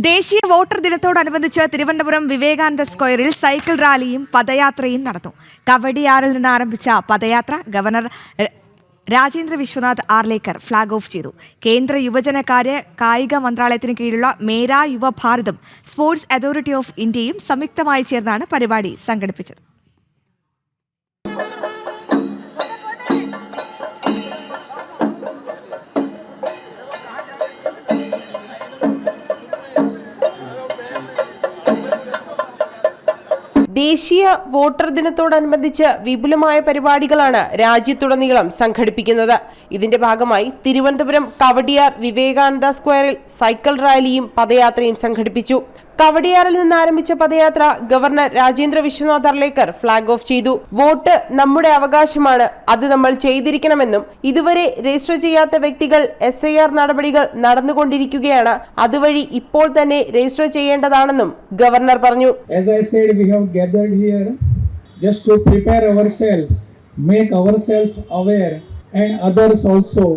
ദേശീയ വോട്ടർ ദിനത്തോടനുബന്ധിച്ച് തിരുവനന്തപുരം വിവേകാനന്ദ സ്ക്വയറിൽ സൈക്കിൾ റാലിയും പദയാത്രയും നടന്നു. കവടിയാറിൽ നിന്ന് ആരംഭിച്ച പദയാത്ര governor Rajendra Vishwanath Arlekar flag off ചെയ്തു. കേന്ദ്ര യുവജനകാര്യ കായിക മന്ത്രാലയത്തിന് കീഴിലുള്ള മേരാ യുവ ഭാരതും സ്പോർട്സ് അതോറിറ്റി ഓഫ് ഇന്ത്യയും സംയുക്തമായി ചേർന്നാണ് പരിപാടി സംഘടിപ്പിച്ചത്. ദേശീയ വോട്ടർ ദിനത്തോടനുബന്ധിച്ച് വിപുലമായ പരിപാടികളാണ് രാജ്യത്തുടനീളം സംഘടിപ്പിക്കുന്നത്. ഇതിന്റെ ഭാഗമായി തിരുവനന്തപുരം കവടിയാർ വിവേകാനന്ദ സ്ക്വയറിൽ സൈക്കിൾ റാലിയും പദയാത്രയും സംഘടിപ്പിച്ചു. കവടിയാറിൽ നിന്ന് ആരംഭിച്ച പദയാത്ര governor Rajendra Vishwanath Arlekar flag off ചെയ്തു. വോട്ട് നമ്മുടെ അവകാശമാണ്, അത് നമ്മൾ ചെയ്തിരിക്കണമെന്നും ഇതുവരെ രജിസ്റ്റർ ചെയ്യാത്ത വ്യക്തികൾ SIR നടപടികൾ നടന്നുകൊണ്ടിരിക്കുകയാണ്, അതുവഴി ഇപ്പോൾ തന്നെ രജിസ്റ്റർ ചെയ്യേണ്ടതാണെന്നും ഗവർണർ പറഞ്ഞു. As I said, we have gathered here just to prepare ourselves, make ourselves aware and others also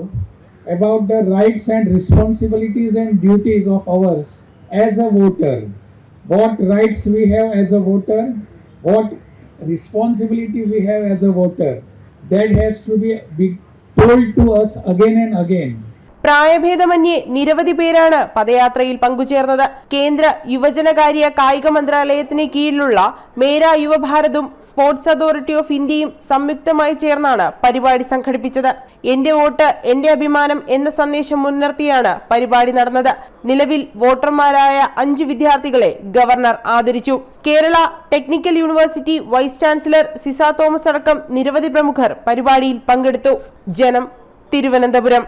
about the rights and responsibilities and duties of ours as a voter. What rights we have as a voter, what responsibility we have as a voter, that has to be told to us again and again. പ്രായഭേദമന്യേ നിരവധി പേരാണ് പദയാത്രയിൽ പങ്കുചേർന്നത്. കേന്ദ്ര യുവജനകാര്യ കായിക മന്ത്രാലയത്തിന് കീഴിലുള്ള മേരാ യുവഭാരതും sports authority of ഇന്ത്യയും സംയുക്തമായി ചേർന്നാണ് പരിപാടി സംഘടിപ്പിച്ചത്. എന്റെ വോട്ട് എന്റെ അഭിമാനം എന്ന സന്ദേശം മുൻനിർത്തിയാണ് പരിപാടി നടന്നത്. നിലവിൽ വോട്ടർമാരായ 5 വിദ്യാർത്ഥികളെ ഗവർണർ ആദരിച്ചു. Kerala technical university vice chancellor Ciza Thomas അടക്കം നിരവധി പ്രമുഖർ പരിപാടിയിൽ പങ്കെടുത്തു. ജനം, തിരുവനന്തപുരം.